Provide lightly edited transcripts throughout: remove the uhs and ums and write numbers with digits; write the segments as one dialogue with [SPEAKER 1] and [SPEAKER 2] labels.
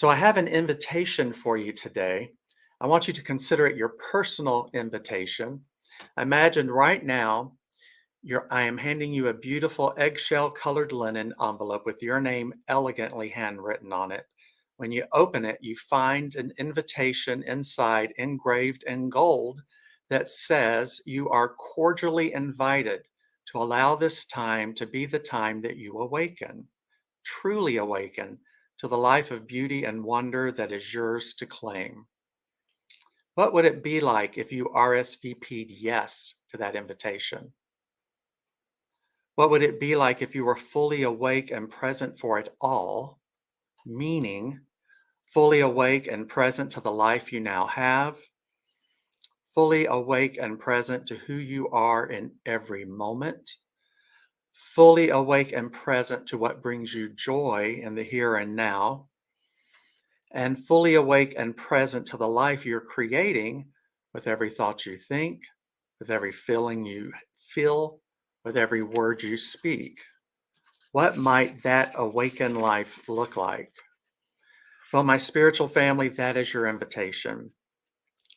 [SPEAKER 1] So I have an invitation for you today. I want you to consider it your personal invitation. Imagine right now I am handing you a beautiful eggshell colored linen envelope with your name elegantly handwritten on it. When you open it, you find an invitation inside engraved in gold that says you are cordially invited to allow this time to be the time that you awaken, truly awaken to the life of beauty and wonder that is yours to claim. What would it be like if you RSVP'd yes to that invitation? What would it be like if you were fully awake and present for it all, meaning fully awake and present to the life you now have, fully awake and present to who you are in every moment, fully awake and present to what brings you joy in the here and now, and fully awake and present to the life you're creating with every thought you think, with every feeling you feel, with every word you speak? What might that awakened life look like? Well, my spiritual family, that is your invitation.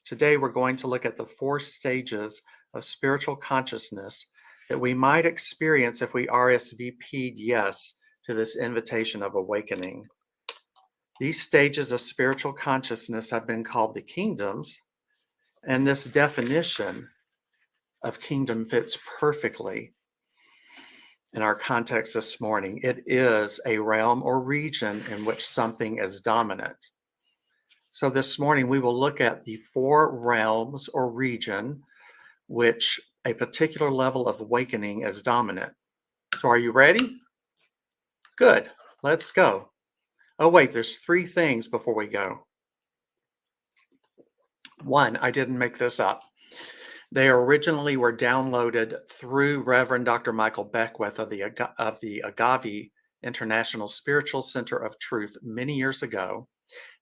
[SPEAKER 1] Today, we're going to look at the four stages of spiritual consciousness that we might experience if we RSVP'd yes to this invitation of awakening. These stages of spiritual consciousness have been called the kingdoms, and this definition of kingdom fits perfectly in our context this morning. It is a realm or region in which something is dominant. So this morning we will look at the four realms or region which a particular level of awakening is dominant. So are you ready? Good. Let's go. Oh wait, there's three things before we go. One, I didn't make this up. They originally were downloaded through Reverend Dr. Michael Beckwith of the Agave International Spiritual Center of Truth many years ago,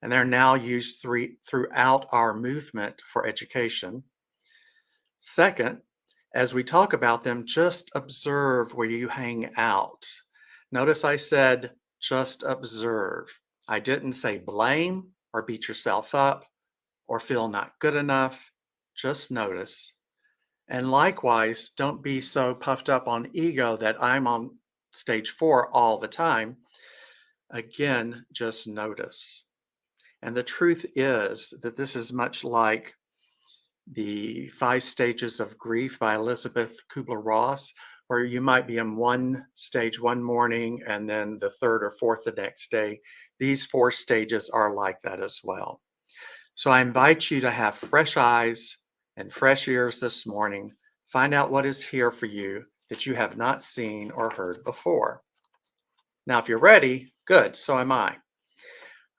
[SPEAKER 1] and they're now used throughout our movement for education. Second, as we talk about them, just observe where you hang out. Notice I said just observe. I didn't say blame or beat yourself up or feel not good enough. Just notice. And likewise, don't be so puffed up on ego that I'm on stage 4 all the time. Again, just notice. And the truth is that this is much like the 5 Stages of Grief by Elizabeth Kubler-Ross, where you might be in one stage one morning and then the third or fourth the next day. These 4 stages are like that as well. So I invite you to have fresh eyes and fresh ears this morning. Find out what is here for you that you have not seen or heard before. Now, if you're ready, good, so am I.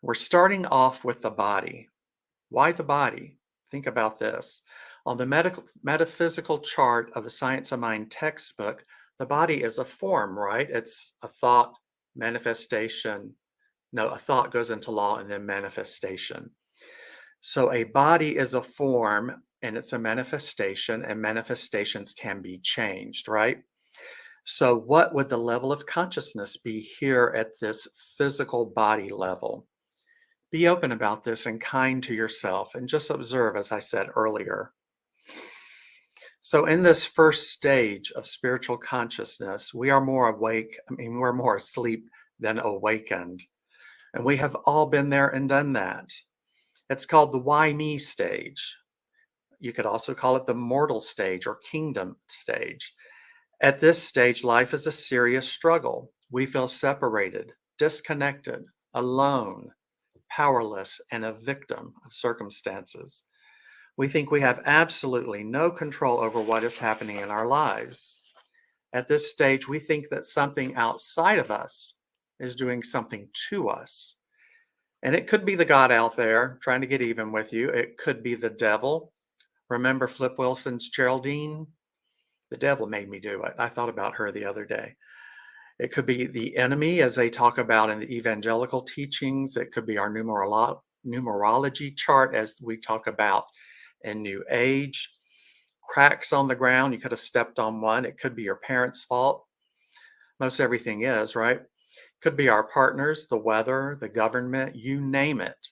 [SPEAKER 1] We're starting off with the body. Why the body? Think about this. On the metaphysical chart of the Science of Mind textbook, the body is a form, right? It's a thought, manifestation. No, a thought goes into law and then manifestation. So a body is a form and it's a manifestation, and manifestations can be changed, right? So what would the level of consciousness be here at this physical body level? Be open about this and kind to yourself and just observe, as I said earlier. So in this first stage of spiritual consciousness, we are more awake. We're more asleep than awakened. And we have all been there and done that. It's called the why me stage. You could also call it the mortal stage or kingdom stage. At this stage, life is a serious struggle. We feel separated, disconnected, alone, powerless, and a victim of circumstances. We think we have absolutely no control over what is happening in our lives. At this stage, we think that something outside of us is doing something to us. And it could be the God out there trying to get even with you. It could be the devil. Remember Flip Wilson's Geraldine? The devil made me do it. I thought about her the other day. It could be the enemy, as they talk about in the evangelical teachings. It could be our numerology chart, as we talk about in New Age. Cracks on the ground, you could have stepped on one. It could be your parents' fault. Most everything is, right? Could be our partners, the weather, the government, you name it.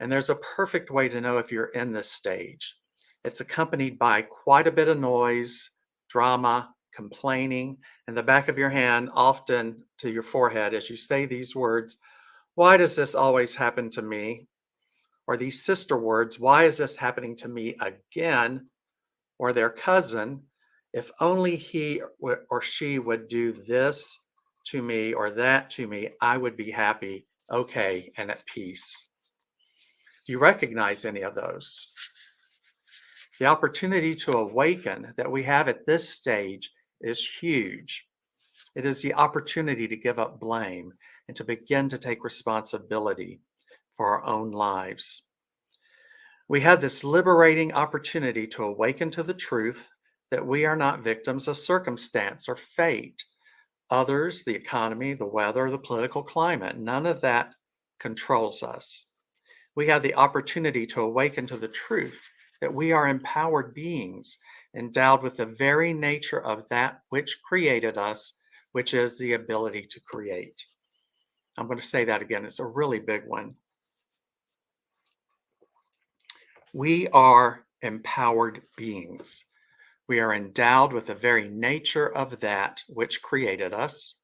[SPEAKER 1] And there's a perfect way to know if you're in this stage. It's accompanied by quite a bit of noise, drama, complaining, and the back of your hand often to your forehead as you say these words, why does this always happen to me? Or these sister words, why is this happening to me again? Or their cousin, if only he or she would do this to me or that to me, I would be happy, okay, and at peace. Do you recognize any of those? The opportunity to awaken that we have at this stage is huge. It is the opportunity to give up blame and to begin to take responsibility for our own lives. We have this liberating opportunity to awaken to the truth that we are not victims of circumstance or fate. Others, the economy, the weather, the political climate, none of that controls us. We have the opportunity to awaken to the truth that we are empowered beings, endowed with the very nature of that which created us, which is the ability to create. I'm going to say that again. It's a really big one. We are empowered beings. We are endowed with the very nature of that which created us,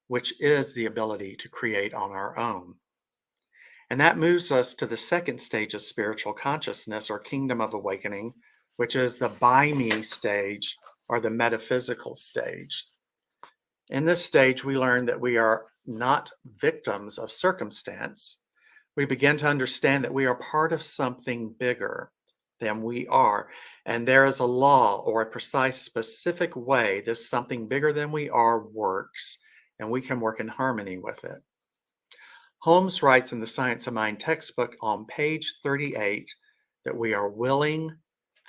[SPEAKER 1] which is the ability to create on our own. And that moves us to the second stage of spiritual consciousness or kingdom of awakening, which is the by me stage or the metaphysical stage. In this stage, we learn that we are not victims of circumstance. We begin to understand that we are part of something bigger than we are. And there is a law or a precise, specific way this something bigger than we are works, and we can work in harmony with it. Holmes writes in the Science of Mind textbook on page 38 that we are willing,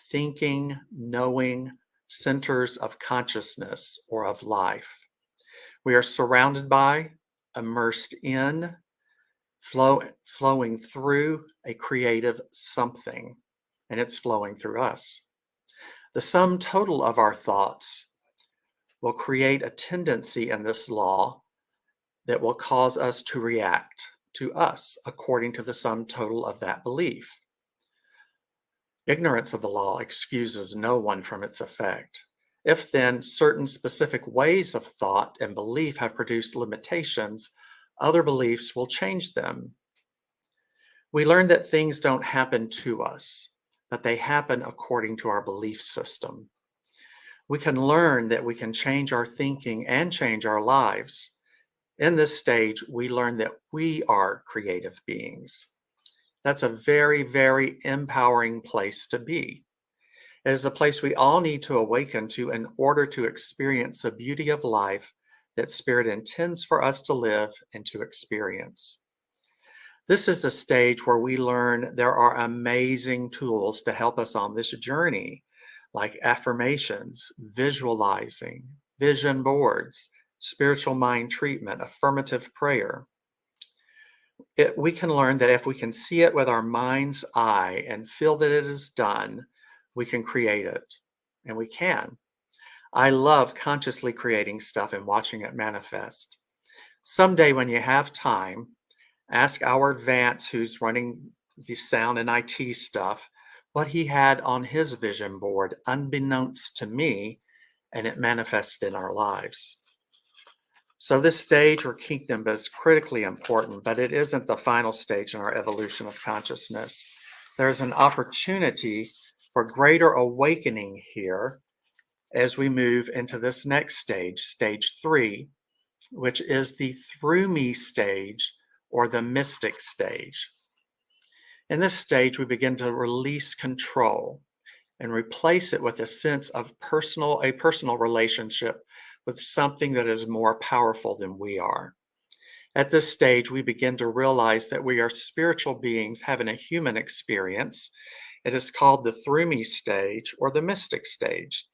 [SPEAKER 1] thinking, knowing centers of consciousness or of life. We are surrounded by, immersed in, flowing through a creative something, and it's flowing through us. The sum total of our thoughts will create a tendency in this law that will cause us to react to us according to the sum total of that belief. Ignorance of the law excuses no one from its effect. If then certain specific ways of thought and belief have produced limitations, other beliefs will change them. We learn that things don't happen to us, but they happen according to our belief system. We can learn that we can change our thinking and change our lives. In this stage, we learn that we are creative beings. That's a very, very empowering place to be. It is a place we all need to awaken to in order to experience the beauty of life that Spirit intends for us to live and to experience. This is a stage where we learn there are amazing tools to help us on this journey, like affirmations, visualizing, vision boards, spiritual mind treatment, affirmative prayer. We can learn that if we can see it with our mind's eye and feel that it is done, we can create it. And we can. I love consciously creating stuff and watching it manifest. Someday when you have time, ask our Vance, who's running the sound and IT stuff, what he had on his vision board, unbeknownst to me, and it manifested in our lives. So this stage or kingdom is critically important, but it isn't the final stage in our evolution of consciousness. There's an opportunity for greater awakening here as we move into this next stage, stage 3, which is the through me stage or the mystic stage. In this stage, we begin to release control and replace it with a sense of a personal relationship with something that is more powerful than we are. At this stage, we begin to realize that we are spiritual beings having a human experience. It is called the through me stage or the mystic stage.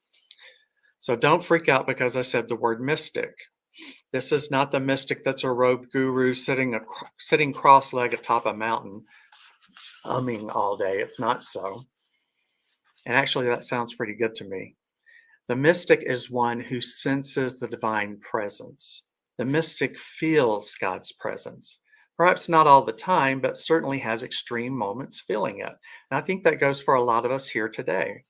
[SPEAKER 1] So don't freak out because I said the word mystic. This is not the mystic that's a robed guru sitting cross-legged atop a mountain, humming all day. It's not so. And actually, that sounds pretty good to me. The mystic is one who senses the divine presence. The mystic feels God's presence. Perhaps not all the time, but certainly has extreme moments feeling it. And I think that goes for a lot of us here today.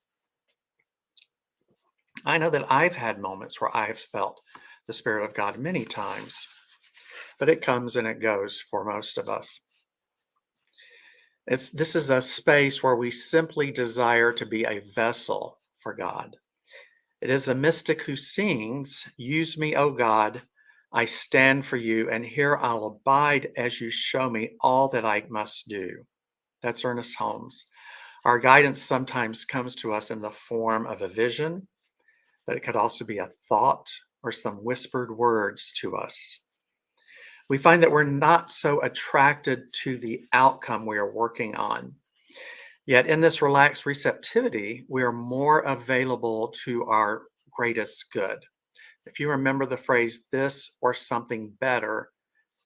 [SPEAKER 1] I know that I've had moments where I've felt the Spirit of God many times, but it comes and it goes for most of us. This is a space where we simply desire to be a vessel for God. It is the mystic who sings, "Use me, O God, I stand for you, and here I'll abide as you show me all that I must do." That's Ernest Holmes. Our guidance sometimes comes to us in the form of a vision, but it could also be a thought or some whispered words to us. We find that we're not so attracted to the outcome we are working on. Yet in this relaxed receptivity, we are more available to our greatest good. If you remember the phrase, this or something better,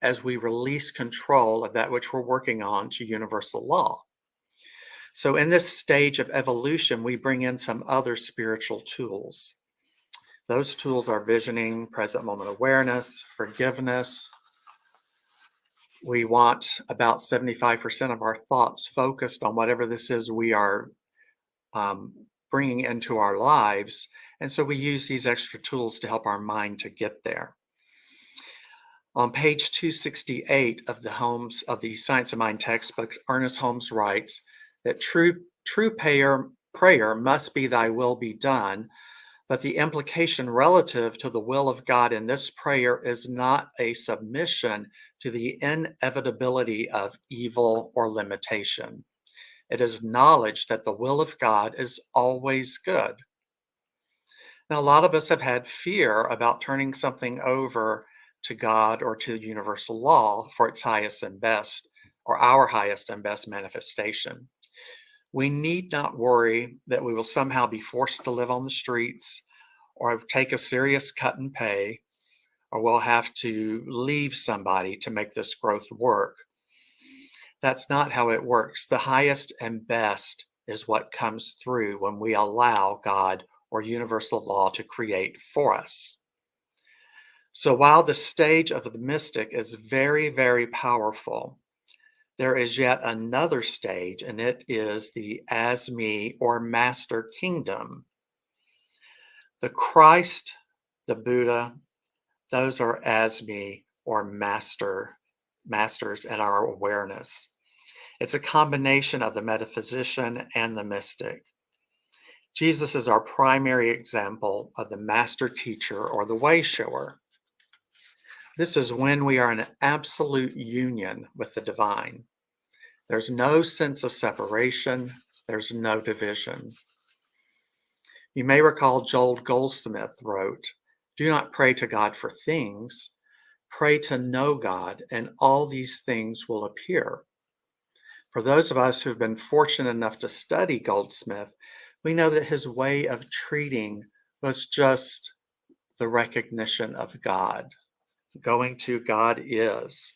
[SPEAKER 1] as we release control of that which we're working on to universal law. So in this stage of evolution, we bring in some other spiritual tools. Those tools are visioning, present moment awareness, forgiveness. We want about 75% of our thoughts focused on whatever this is we are bringing into our lives. And so we use these extra tools to help our mind to get there. On page 268 of the Science of Mind textbook, Ernest Holmes writes that true prayer must be thy will be done, but the implication relative to the will of God in this prayer is not a submission to the inevitability of evil or limitation. It is knowledge that the will of God is always good. Now, a lot of us have had fear about turning something over to God or to universal law for its highest and best, or our highest and best manifestation. We need not worry that we will somehow be forced to live on the streets or take a serious cut in pay, or we'll have to leave somebody to make this growth work. That's not how it works. The highest and best is what comes through when we allow God or universal law to create for us. So while the stage of the mystic is very, very powerful, there is yet another stage, and it is the as me or master kingdom. The Christ, the Buddha, those are as me or masters in our awareness. It's a combination of the metaphysician and the mystic. Jesus is our primary example of the master teacher or the way shower. This is when we are in absolute union with the divine. There's no sense of separation. There's no division. You may recall Joel Goldsmith wrote, "Do not pray to God for things. Pray to know God, and all these things will appear." For those of us who've been fortunate enough to study Goldsmith, we know that his way of treating was just the recognition of God. Going to God is.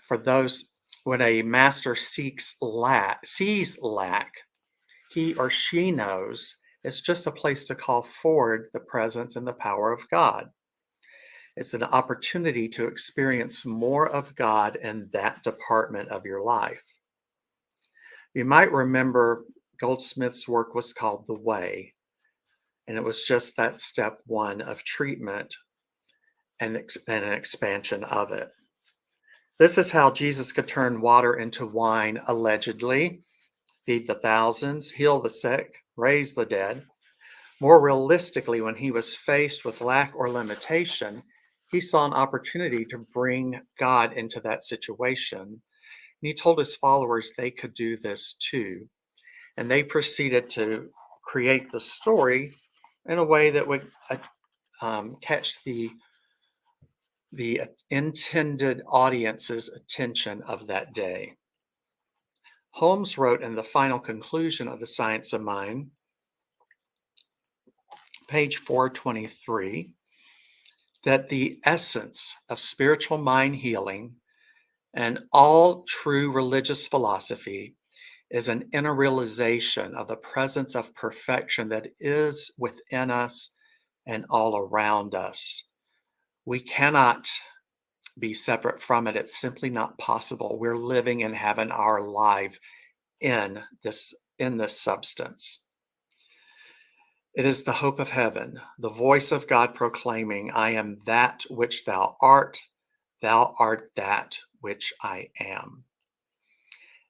[SPEAKER 1] For those, when a master sees lack, he or she knows it's just a place to call forward the presence and the power of God. It's an opportunity to experience more of God in that department of your life. You might remember Goldsmith's work was called The Way, and it was just that step one of treatment and an expansion of it. This is how Jesus could turn water into wine, allegedly, feed the thousands, heal the sick, raise the dead. More realistically, when he was faced with lack or limitation, he saw an opportunity to bring God into that situation. And he told his followers they could do this too. And they proceeded to create the story in a way that would catch the intended audience's attention of that day. Holmes wrote in the final conclusion of The Science of Mind, page 423, that the essence of spiritual mind healing and all true religious philosophy is an inner realization of the presence of perfection that is within us and all around us. We cannot be separate from it. It's simply not possible. We're living and having our life in this substance. It is the hope of heaven, the voice of God proclaiming, I am that which thou art that which I am.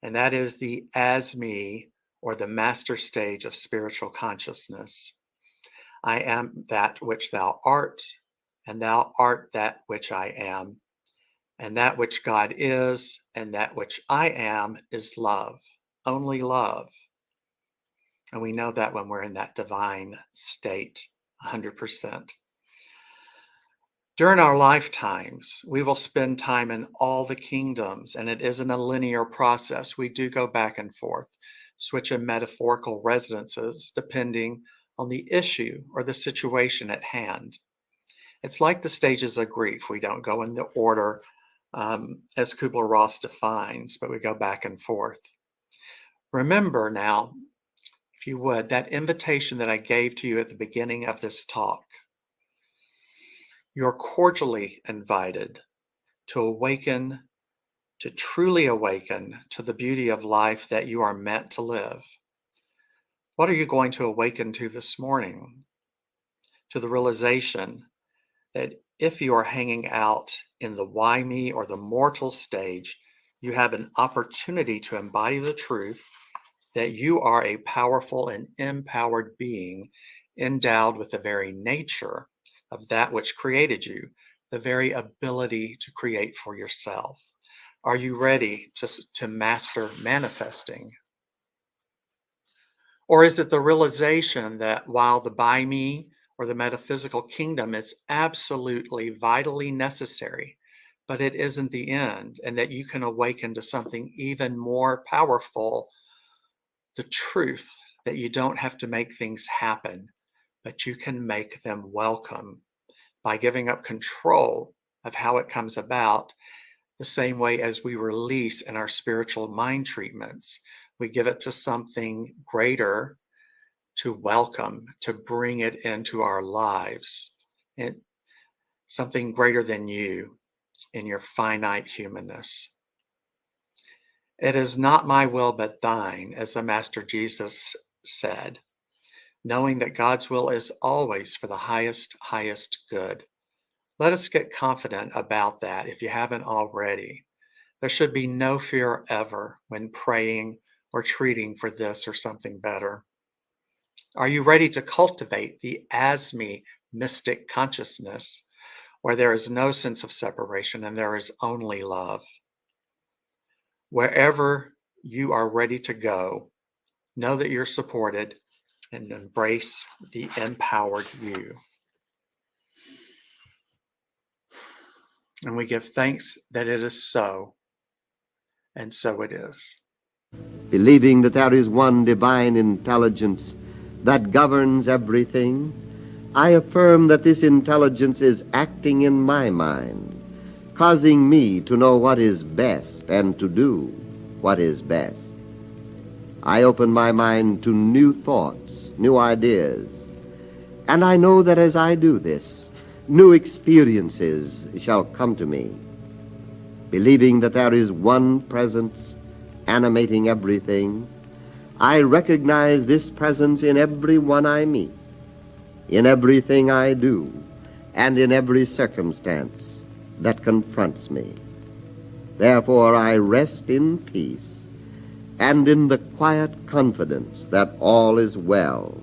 [SPEAKER 1] And that is the as me, or the master stage of spiritual consciousness. I am that which thou art, and thou art that which I am. And that which God is, and that which I am, is love, only love. And we know that when we're in that divine state, 100%. During our lifetimes, we will spend time in all the kingdoms, and it isn't a linear process. We do go back and forth, switching metaphorical residences depending on the issue or the situation at hand. It's like the stages of grief. We don't go in the order as Kubler-Ross defines, but we go back and forth. Remember now, if you would, that invitation that I gave to you at the beginning of this talk. You're cordially invited to awaken, to truly awaken to the beauty of life that you are meant to live. What are you going to awaken to this morning? To the realization that if you are hanging out in the why me or the mortal stage, you have an opportunity to embody the truth that you are a powerful and empowered being endowed with the very nature of that which created you, the very ability to create for yourself. Are you ready to master manifesting? Or is it the realization that while the by me or the metaphysical kingdom is absolutely vitally necessary, but it isn't the end, and that you can awaken to something even more powerful, the truth that you don't have to make things happen, but you can make them welcome by giving up control of how it comes about, the same way as we release in our spiritual mind treatments. We give it to something greater to welcome, to bring it into our lives, and something greater than you in your finite humanness. It is not my will, but thine, as the Master Jesus said, knowing that God's will is always for the highest good. Let us get confident about that if you haven't already. There should be no fear ever when praying or treating for this or something better. Are you ready to cultivate the as me mystic consciousness, where there is no sense of separation and there is only love? Wherever you are ready to go, know that you're supported and embrace the empowered you. And we give thanks that it is so, and so it is.
[SPEAKER 2] Believing that there is one divine intelligence that governs everything, I affirm that this intelligence is acting in my mind, causing me to know what is best and to do what is best. I open my mind to new thoughts, new ideas, and I know that as I do this, new experiences shall come to me. Believing that there is one presence animating everything, I recognize this presence in everyone I meet, in everything I do, and in every circumstance that confronts me. Therefore, I rest in peace and in the quiet confidence that all is well